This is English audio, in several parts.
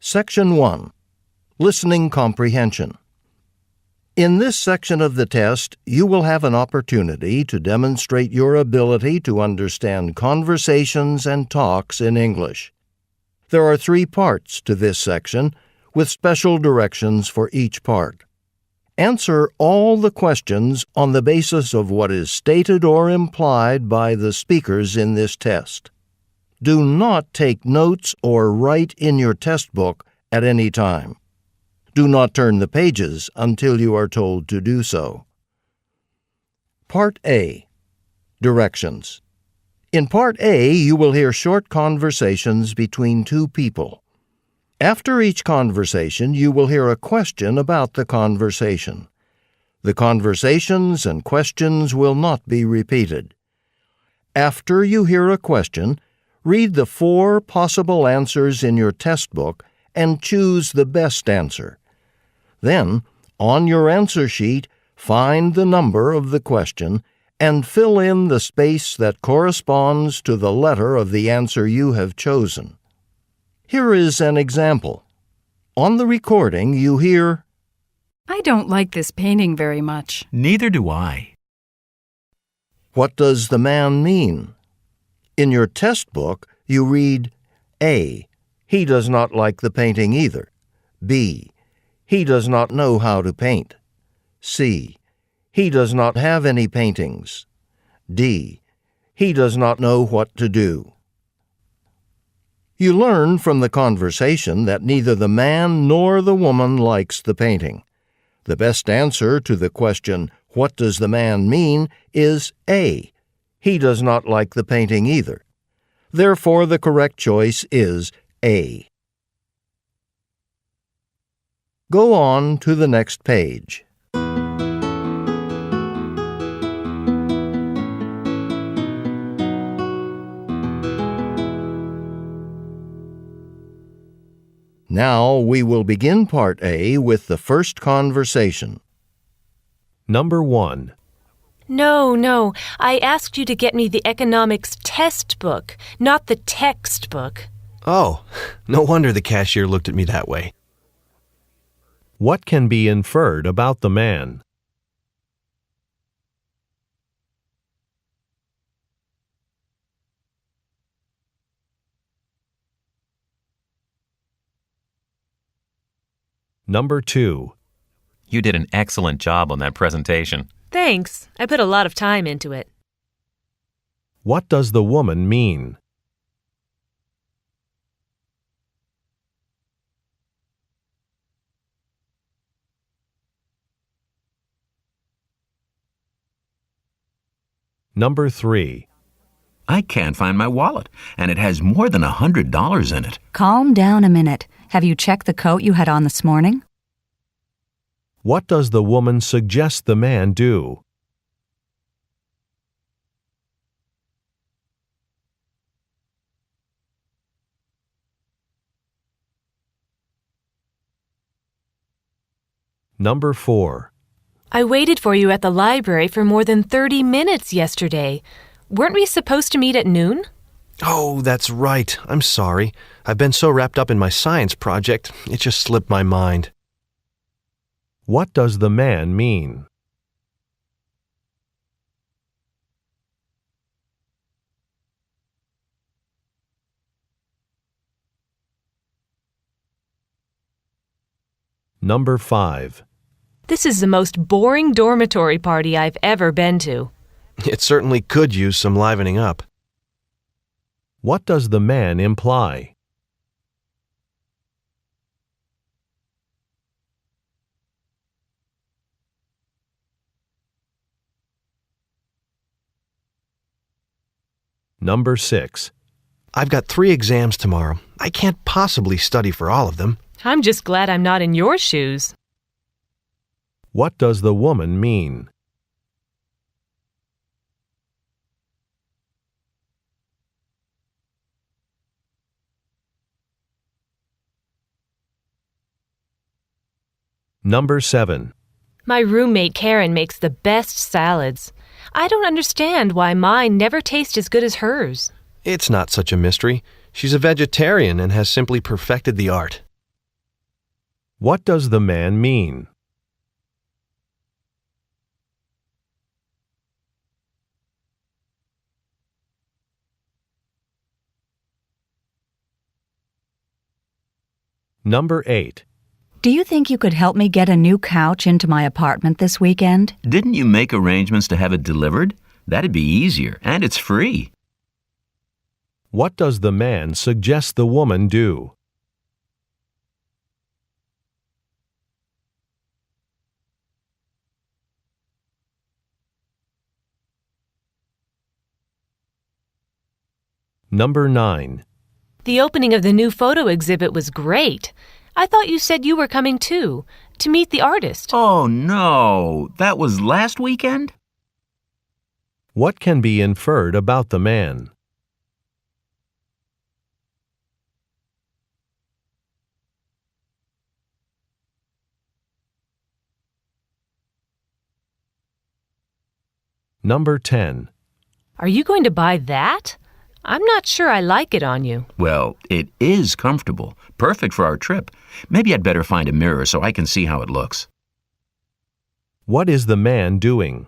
Section 1. Listening Comprehension. In this section of the test, you will have an opportunity to demonstrate your ability to understand conversations and talks in English. There are 3 parts to this section, with special directions for each part. Answer all the questions on the basis of what is stated or implied by the speakers in this test. Do not take notes or write in your test book at any time. Do not turn the pages until you are told to do so. Part A. Directions. In Part A, you will hear short conversations between 2 people. After each conversation, you will hear a question about the conversation. The conversations and questions will not be repeated. After you hear a question, read the 4 possible answers in your test book and choose the best answer. Then, on your answer sheet, find the number of the question and fill in the space that corresponds to the letter of the answer you have chosen. Here is an example. On the recording, you hear, "I don't like this painting very much." Neither do I. "What does the man mean?" In your test book, you read A. He does not like the painting either. B. He does not know how to paint. C. He does not have any paintings. D. He does not know what to do. You learn from the conversation that neither the man nor the woman likes the painting. The best answer to the question, "What does the man mean?" is A. He does not like the painting either. Therefore, the correct choice is A. Go on to the next page. Now we will begin Part A with the first conversation. Number 1. No. I asked you to get me the economics test book, not the textbook. Oh, no wonder the cashier looked at me that way. What can be inferred about the man? Number 2. You did an excellent job on that presentation. Thanks. I put a lot of time into it. What does the woman mean? Number 3. I can't find my wallet, and it has more than $100 in it. Calm down a minute. Have you checked the coat you had on this morning? What does the woman suggest the man do? Number 4. I waited for you at the library for more than 30 minutes yesterday. Weren't we supposed to meet at noon? Oh, that's right. I'm sorry. I've been so wrapped up in my science project, it just slipped my mind. What does the man mean? Number 5. This is the most boring dormitory party I've ever been to. It certainly could use some livening up. What does the man imply? Number 6. I've got 3 exams tomorrow. I can't possibly study for all of them. I'm just glad I'm not in your shoes. What does the woman mean? Number 7. My roommate Karen makes the best salads. I don't understand why mine never taste as good as hers. It's not such a mystery. She's a vegetarian and has simply perfected the art. What does the man mean? Number 8. Do you think you could help me get a new couch into my apartment this weekend? Didn't you make arrangements to have it delivered? That'd be easier, and it's free. What does the man suggest the woman do? Number 9. The opening of the new photo exhibit was great. I thought you said you were coming too, to meet the artist. Oh, no. That was last weekend? What can be inferred about the man? Number 10. Are you going to buy that? I'm not sure I like it on you. Well, it is comfortable. Perfect for our trip. Maybe I'd better find a mirror so I can see how it looks. What is the man doing?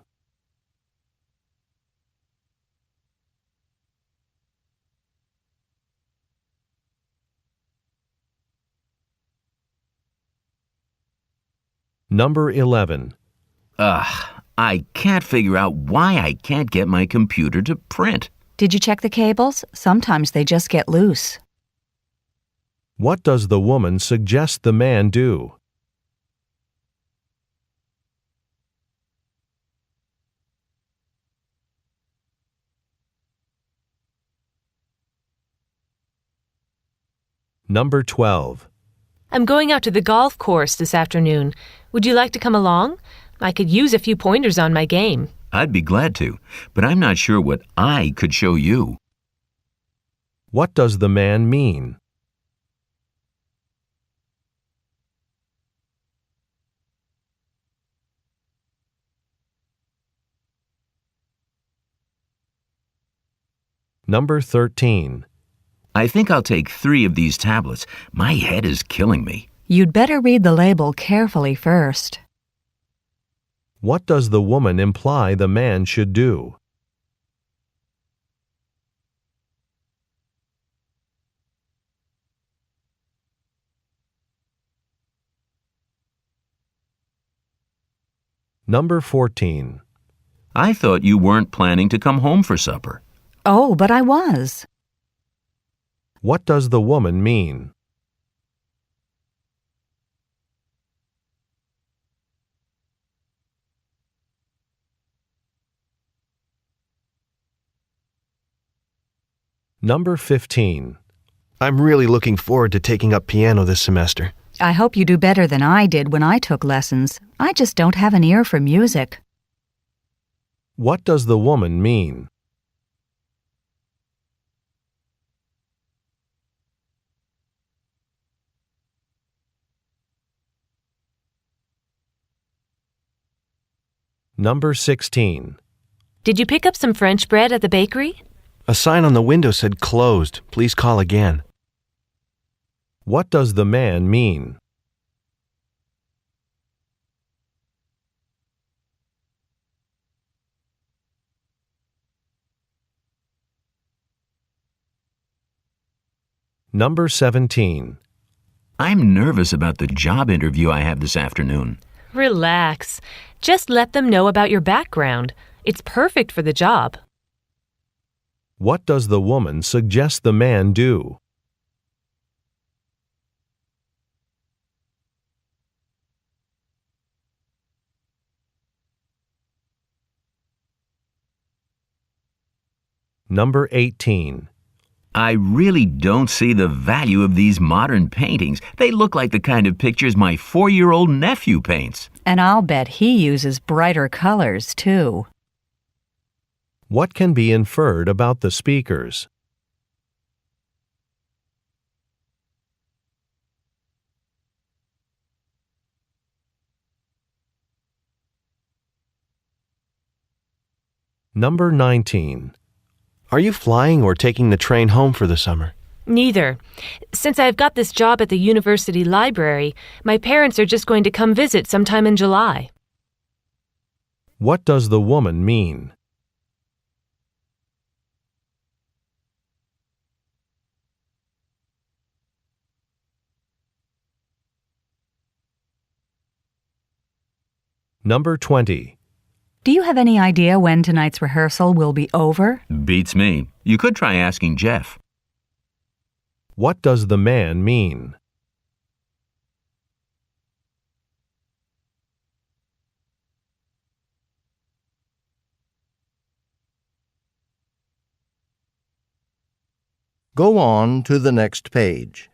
Number 11. I can't figure out why I can't get my computer to print. Did you check the cables? Sometimes they just get loose. What does the woman suggest the man do? Number 12. I'm going out to the golf course this afternoon. Would you like to come along? I could use a few pointers on my game. I'd be glad to, but I'm not sure what I could show you. What does the man mean? Number 13. I think I'll take 3 of these tablets. My head is killing me. You'd better read the label carefully first. What does the woman imply the man should do? Number 14. I thought you weren't planning to come home for supper. Oh, but I was. What does the woman mean? Number 15. I'm really looking forward to taking up piano this semester. I hope you do better than I did when I took lessons. I just don't have an ear for music. What does the woman mean? Number 16. Did you pick up some French bread at the bakery? A sign on the window said closed. Please call again. What does the man mean? Number 17. I'm nervous about the job interview I have this afternoon. Relax. Just let them know about your background. It's perfect for the job. What does the woman suggest the man do? Number 18. I really don't see the value of these modern paintings. They look like the kind of pictures my 4-year-old nephew paints. And I'll bet he uses brighter colors, too. What can be inferred about the speakers? Number 19. Are you flying or taking the train home for the summer? Neither. Since I've got this job at the university library, my parents are just going to come visit sometime in July. What does the woman mean? Number 20. Do you have any idea when tonight's rehearsal will be over? Beats me. You could try asking Jeff. What does the man mean? Go on to the next page.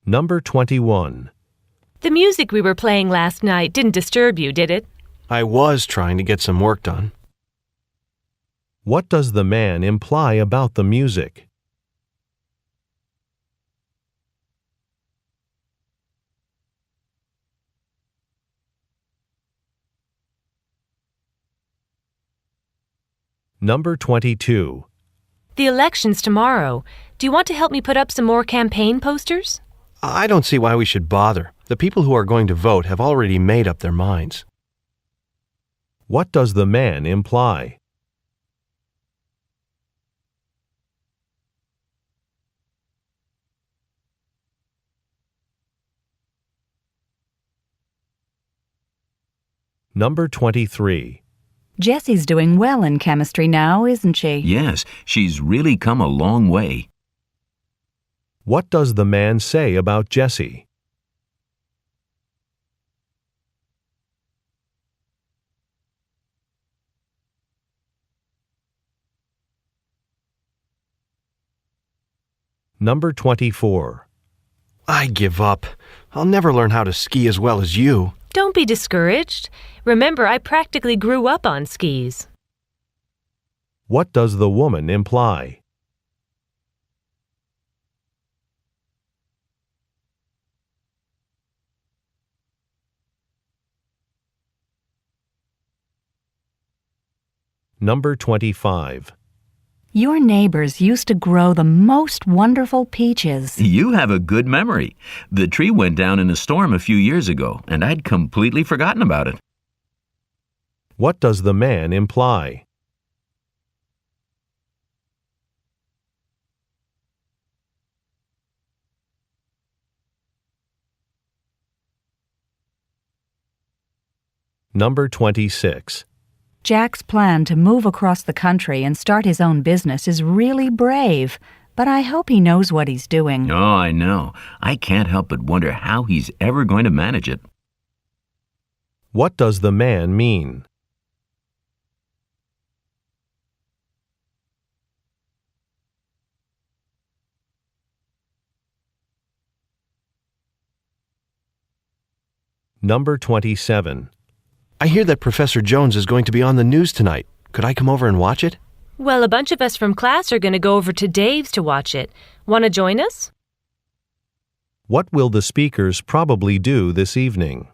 Number 21. The music we were playing last night didn't disturb you, did it? I was trying to get some work done. What does the man imply about the music? Number 22. The election's tomorrow. Do you want to help me put up some more campaign posters? I don't see why we should bother. The people who are going to vote have already made up their minds. What does the man imply? Number 23. Jessie's doing well in chemistry now, isn't she? Yes, she's really come a long way. What does the man say about Jessie? Number 24. I give up. I'll never learn how to ski as well as you. Don't be discouraged. Remember, I practically grew up on skis. What does the woman imply? Number 25. Your neighbors used to grow the most wonderful peaches. You have a good memory. The tree went down in a storm a few years ago, and I'd completely forgotten about it. What does the man imply? Number 26. Jack's plan to move across the country and start his own business is really brave, but I hope he knows what he's doing. Oh, I know. I can't help but wonder how he's ever going to manage it. What does the man mean? Number 27. I hear that Professor Jones is going to be on the news tonight. Could I come over and watch it? Well, a bunch of us from class are going to go over to Dave's to watch it. Want to join us? What will the speakers probably do this evening?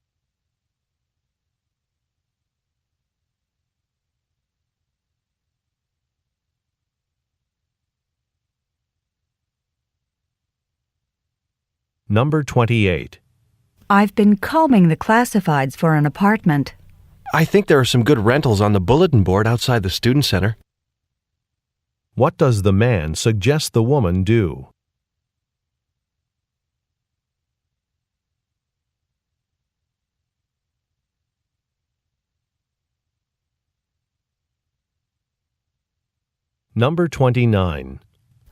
Number 28. I've been combing the classifieds for an apartment. I think there are some good rentals on the bulletin board outside the student center. What does the man suggest the woman do? Number 29.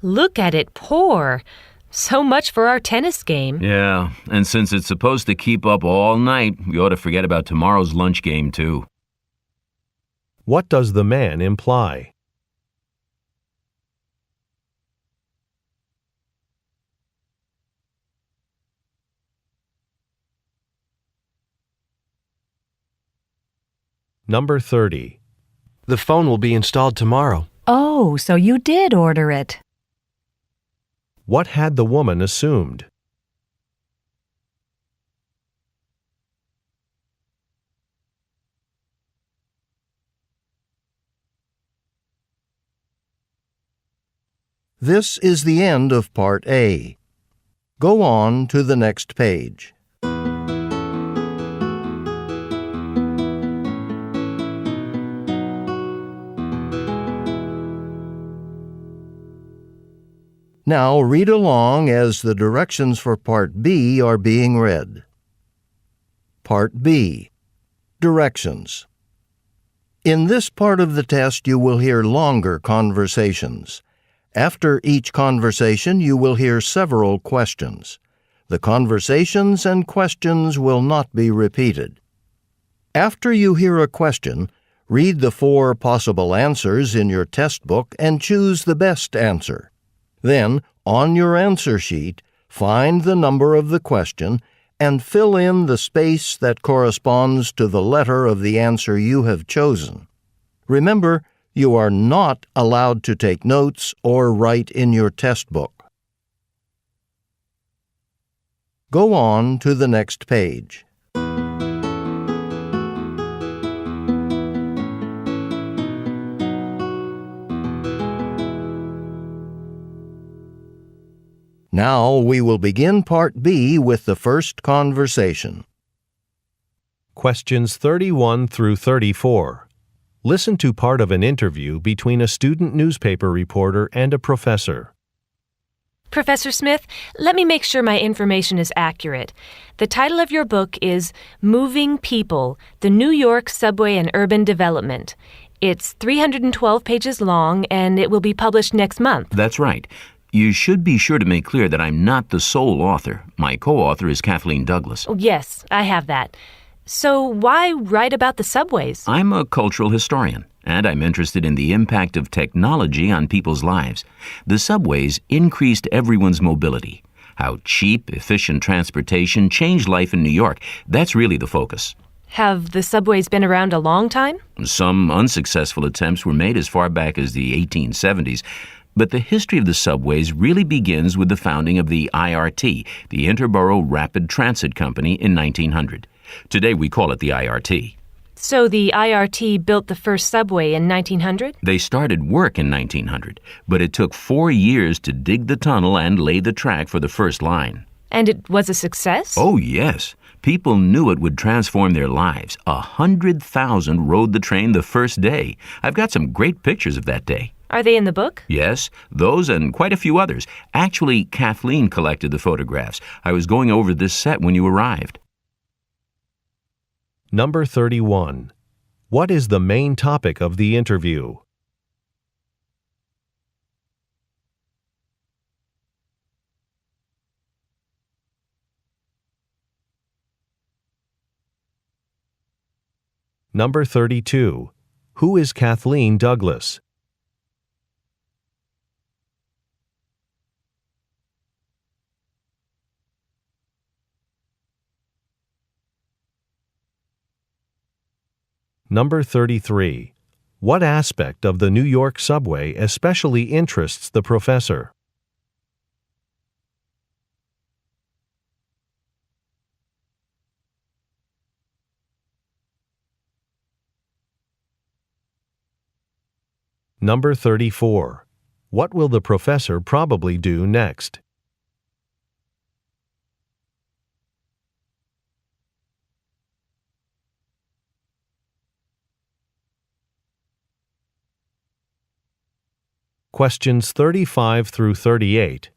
Look at it pour. So much for our tennis game. Yeah, and since it's supposed to keep up all night, we ought to forget about tomorrow's lunch game, too. What does the man imply? Number 30. The phone will be installed tomorrow. Oh, so you did order it. What had the woman assumed? This is the end of Part A. Go on to the next page. Now read along as the directions for Part B are being read. Part B. Directions. In this part of the test, you will hear longer conversations. After each conversation, you will hear several questions. The conversations and questions will not be repeated. After you hear a question, read the 4 possible answers in your test book and choose the best answer. Then, on your answer sheet, find the number of the question and fill in the space that corresponds to the letter of the answer you have chosen. Remember, you are not allowed to take notes or write in your test book. Go on to the next page. Now we will begin Part B with the first conversation. Questions 31 through 34. Listen to part of an interview between a student newspaper reporter and a professor. Professor Smith, let me make sure my information is accurate. The title of your book is Moving People, the New York Subway and Urban Development. It's 312 pages long, and it will be published next month. That's right. You should be sure to make clear that I'm not the sole author. My co-author is Kathleen Douglas. Oh, yes, I have that. So why write about the subways? I'm a cultural historian, and I'm interested in the impact of technology on people's lives. The subways increased everyone's mobility. How cheap, efficient transportation changed life in New York. That's really the focus. Have the subways been around a long time? Some unsuccessful attempts were made as far back as the 1870s. But the history of the subways really begins with the founding of the IRT, the Interborough Rapid Transit Company, in 1900. Today we call it the IRT. So the IRT built the first subway in 1900? They started work in 1900, but it took 4 years to dig the tunnel and lay the track for the first line. And it was a success? Oh, yes. People knew it would transform their lives. 100,000 rode the train the first day. I've got some great pictures of that day. Are they in the book? Yes, those and quite a few others. Actually, Kathleen collected the photographs. I was going over this set when you arrived. Number 31. What is the main topic of the interview? Number 32. Who is Kathleen Douglas? Number 33. What aspect of the New York subway especially interests the professor? Number 34. What will the professor probably do next? Questions 35 through 38.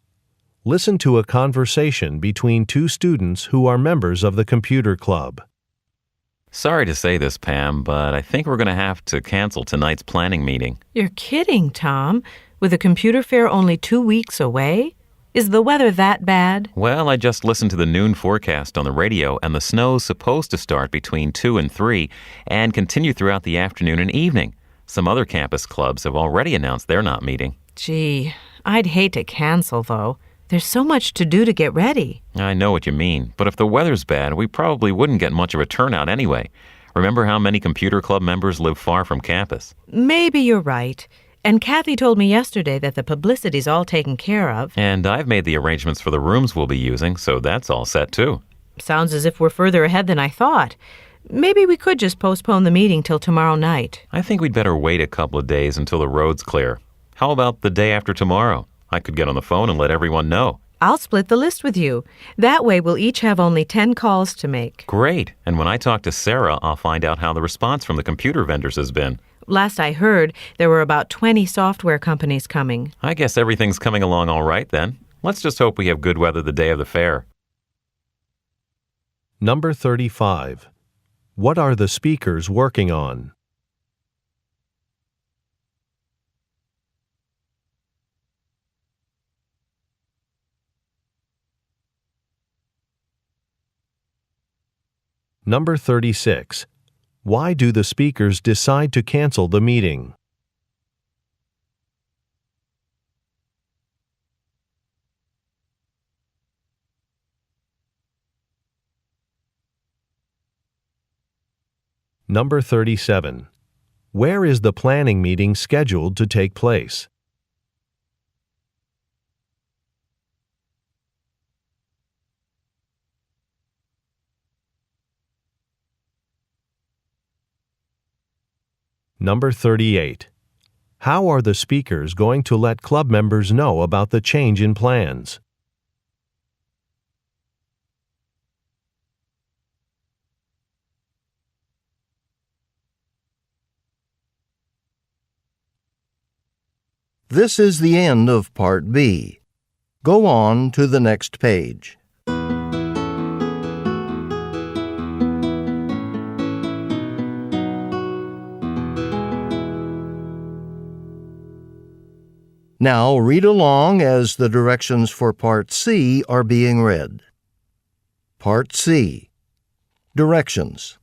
Listen to a conversation between 2 students who are members of the computer club. Sorry to say this, Pam, but I think we're going to have to cancel tonight's planning meeting. You're kidding, Tom. With a computer fair only 2 weeks away? Is the weather that bad? Well, I just listened to the noon forecast on the radio, and the snow's supposed to start between 2 and 3 and continue throughout the afternoon and evening. Some other campus clubs have already announced they're not meeting. Gee, I'd hate to cancel, though. There's so much to do to get ready. I know what you mean, but if the weather's bad, we probably wouldn't get much of a turnout anyway. Remember how many computer club members live far from campus? Maybe you're right. And Kathy told me yesterday that the publicity's all taken care of. And I've made the arrangements for the rooms we'll be using, so that's all set too. Sounds as if we're further ahead than I thought. Maybe we could just postpone the meeting till tomorrow night. I think we'd better wait a couple of days until the road's clear. How about the day after tomorrow? I could get on the phone and let everyone know. I'll split the list with you. That way we'll each have only 10 calls to make. Great. And when I talk to Sarah, I'll find out how the response from the computer vendors has been. Last I heard, there were about 20 software companies coming. I guess everything's coming along all right then. Let's just hope we have good weather the day of the fair. Number 35. What are the speakers working on? Number 36. Why do the speakers decide to cancel the meeting? Number 37. Where is the planning meeting scheduled to take place? Number 38. How are the speakers going to let club members know about the change in plans? This is the end of Part B. Go on to the next page. Now read along as the directions for Part C are being read. Part C. Directions.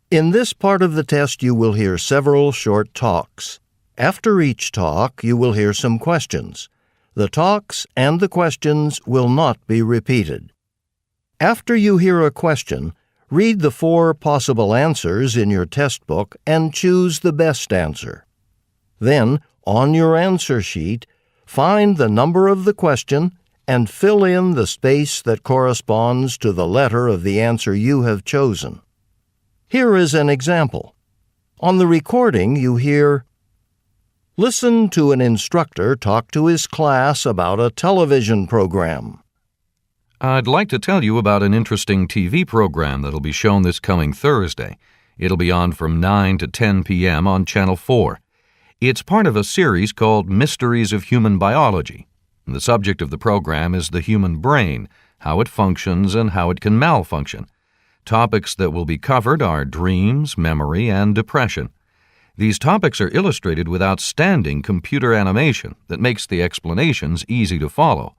In this part of the test you will hear several short talks. After each talk you will hear some questions. The talks and the questions will not be repeated. After you hear a question, read the 4 possible answers in your test book and choose the best answer. Then, on your answer sheet, find the number of the question and fill in the space that corresponds to the letter of the answer you have chosen. Here is an example. On the recording, you hear, "Listen to an instructor talk to his class about a television program." I'd like to tell you about an interesting TV program that'll be shown this coming Thursday. It'll be on from 9 to 10 p.m. on Channel 4. It's part of a series called Mysteries of Human Biology. The subject of the program is the human brain, how it functions and how it can malfunction. Topics that will be covered are dreams, memory, and depression. These topics are illustrated with outstanding computer animation that makes the explanations easy to follow.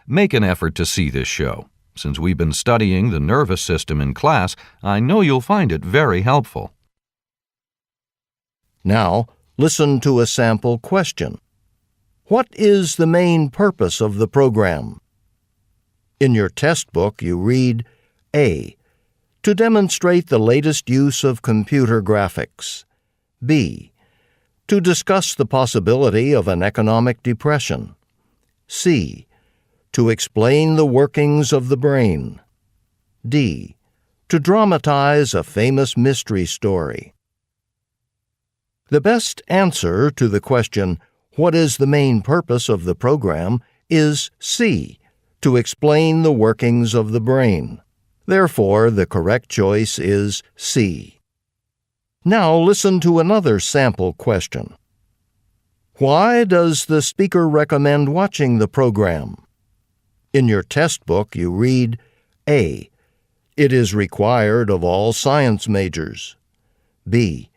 Make an effort to see this show. Since we've been studying the nervous system in class, I know you'll find it very helpful. Now, listen to a sample question. What is the main purpose of the program? In your test book, you read, A. To demonstrate the latest use of computer graphics. B. To discuss the possibility of an economic depression. C. To explain the workings of the brain. D. To dramatize a famous mystery story. The best answer to the question, "What is the main purpose of the program?" is C. To explain the workings of the brain. Therefore, the correct choice is C. Now listen to another sample question. Why does the speaker recommend watching the program? In your test book, you read, A. It is required of all science majors. B.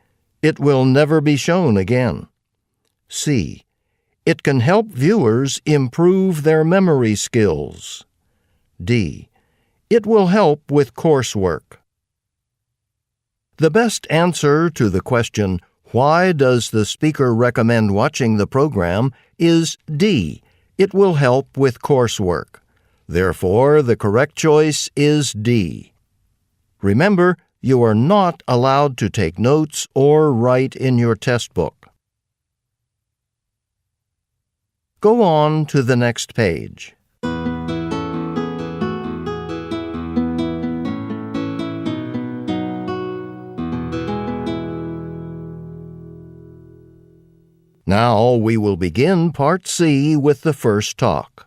It will never be shown again. C. It can help viewers improve their memory skills. D. It will help with coursework. The best answer to the question, "Why does the speaker recommend watching the program?" is D. It will help with coursework. Therefore, the correct choice is D. Remember, you are not allowed to take notes or write in your test book. Go on to the next page. Now we will begin Part C with the first talk.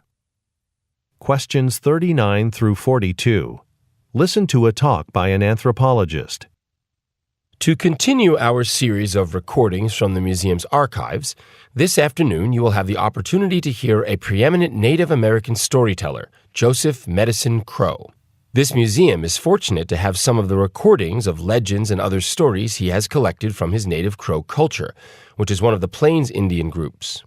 Questions 39 through 42. Listen to a talk by an anthropologist. To continue our series of recordings from the museum's archives, this afternoon you will have the opportunity to hear a preeminent Native American storyteller, Joseph Medicine Crow. This museum is fortunate to have some of the recordings of legends and other stories he has collected from his native Crow culture, which is one of the Plains Indian groups.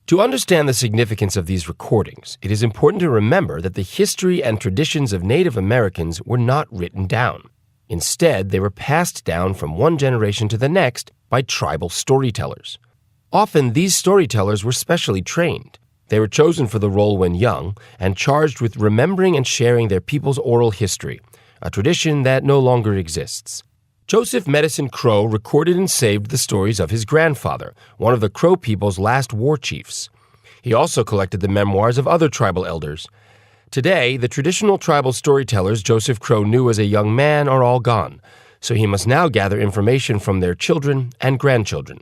To understand the significance of these recordings, it is important to remember that the history and traditions of Native Americans were not written down. Instead, they were passed down from one generation to the next by tribal storytellers. Often, these storytellers were specially trained. They were chosen for the role when young and charged with remembering and sharing their people's oral history, a tradition that no longer exists. Joseph Medicine Crow recorded and saved the stories of his grandfather, one of the Crow people's last war chiefs. He also collected the memoirs of other tribal elders. Today, the traditional tribal storytellers Joseph Crow knew as a young man are all gone, so he must now gather information from their children and grandchildren.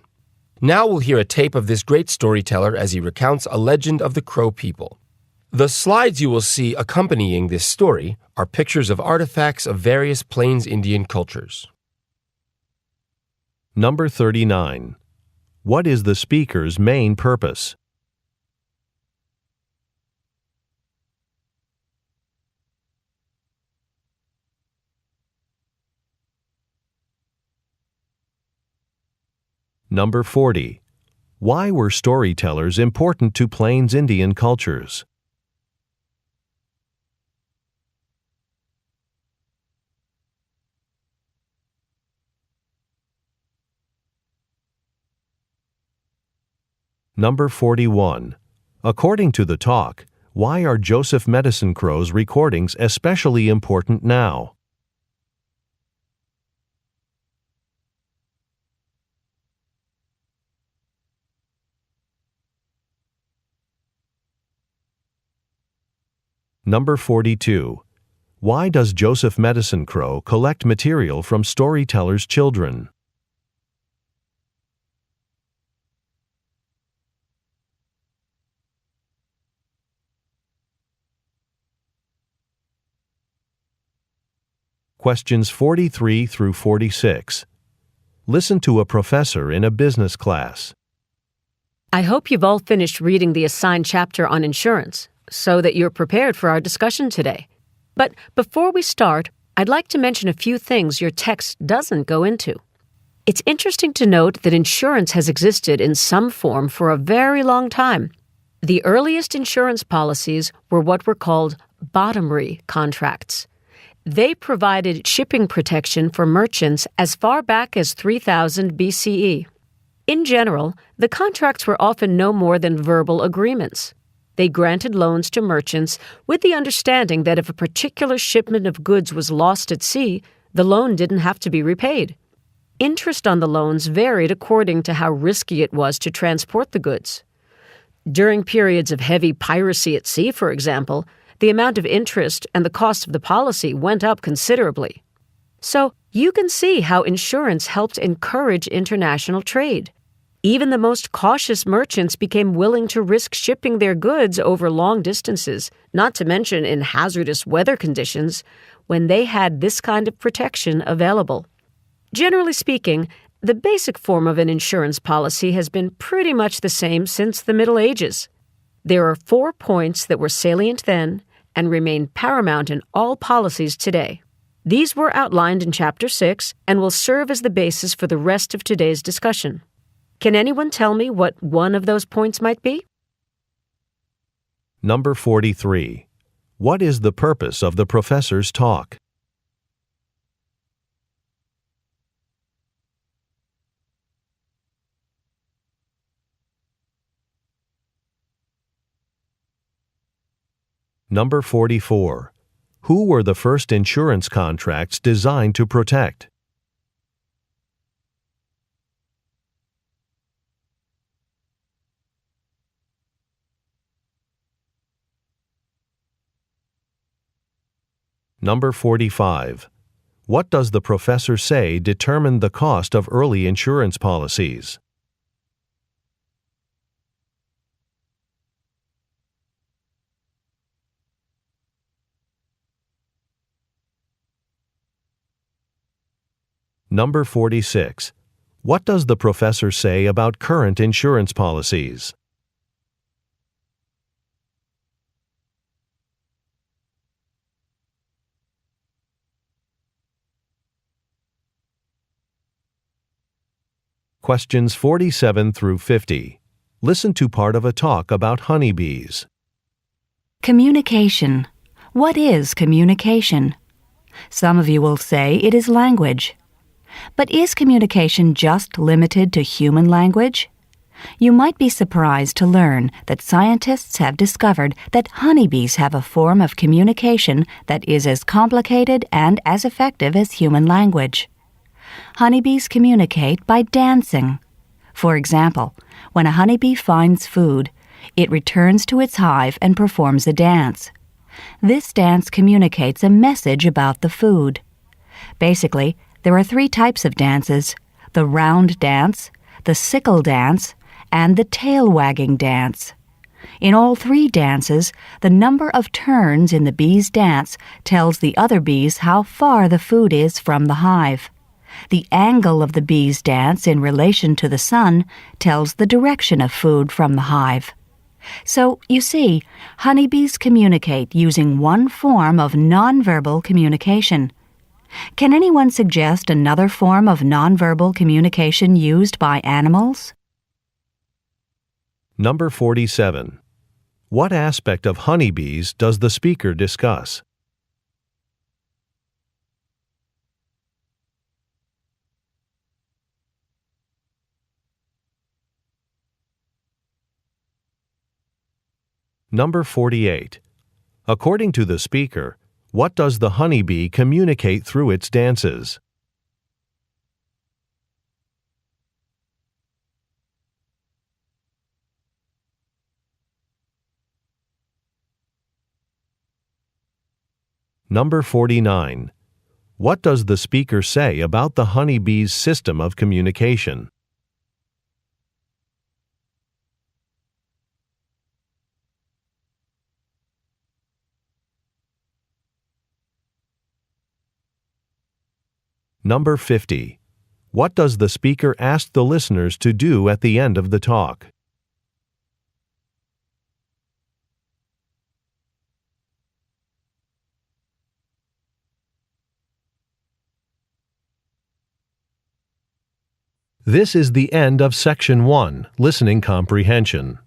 Now we'll hear a tape of this great storyteller as he recounts a legend of the Crow people. The slides you will see accompanying this story are pictures of artifacts of various Plains Indian cultures. Number 39. What is the speaker's main purpose? Number 40. Why were storytellers important to Plains Indian cultures? Number 41. According to the talk, why are Joseph Medicine Crow's recordings especially important now? Number 42. Why does Joseph Medicine Crow collect material from storytellers' children? Questions 43 through 46. Listen to a professor in a business class. I hope you've all finished reading the assigned chapter on insurance, so that you're prepared for our discussion today. But before we start, I'd like to mention a few things your text doesn't go into. It's interesting to note that insurance has existed in some form for a very long time. The earliest insurance policies were what were called bottomry contracts. They provided shipping protection for merchants as far back as 3000 BCE. In general, the contracts were often no more than verbal agreements. They granted loans to merchants with the understanding that if a particular shipment of goods was lost at sea, the loan didn't have to be repaid. Interest on the loans varied according to how risky it was to transport the goods. During periods of heavy piracy at sea, for example, the amount of interest and the cost of the policy went up considerably. So you can see how insurance helped encourage international trade. Even the most cautious merchants became willing to risk shipping their goods over long distances, not to mention in hazardous weather conditions, when they had this kind of protection available. Generally speaking, the basic form of an insurance policy has been pretty much the same since the Middle Ages. There are 4 points that were salient then and remain paramount in all policies today. These were outlined in Chapter 6 and will serve as the basis for the rest of today's discussion. Can anyone tell me what one of those points might be? Number 43. What is the purpose of the professor's talk? Number 44. Who were the first insurance contracts designed to protect? Number 45. What does the professor say determined the cost of early insurance policies? Number 46. What does the professor say about current insurance policies? Questions 47 through 50. Listen to part of a talk about honeybees. Communication. What is communication? Some of you will say it is language. But is communication just limited to human language? You might be surprised to learn that scientists have discovered that honeybees have a form of communication that is as complicated and as effective as human language. Honeybees communicate by dancing. For example, when a honeybee finds food, it returns to its hive and performs a dance. This dance communicates a message about the food. Basically, there are 3 types of dances: the round dance, the sickle dance, and the tail wagging dance. In all 3 dances, the number of turns in the bee's dance tells the other bees how far the food is from the hive. The angle of the bee's dance in relation to the sun tells the direction of food from the hive. So, you see, honeybees communicate using one form of nonverbal communication. Can anyone suggest another form of nonverbal communication used by animals? Number 47. What aspect of honeybees does the speaker discuss? Number 48. According to the speaker, what does the honeybee communicate through its dances? Number 49. What does the speaker say about the honeybee's system of communication? Number 50. What does the speaker ask the listeners to do at the end of the talk? This is the end of Section 1, Listening Comprehension.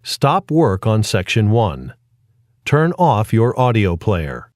Stop work on Section 1. Turn off your audio player.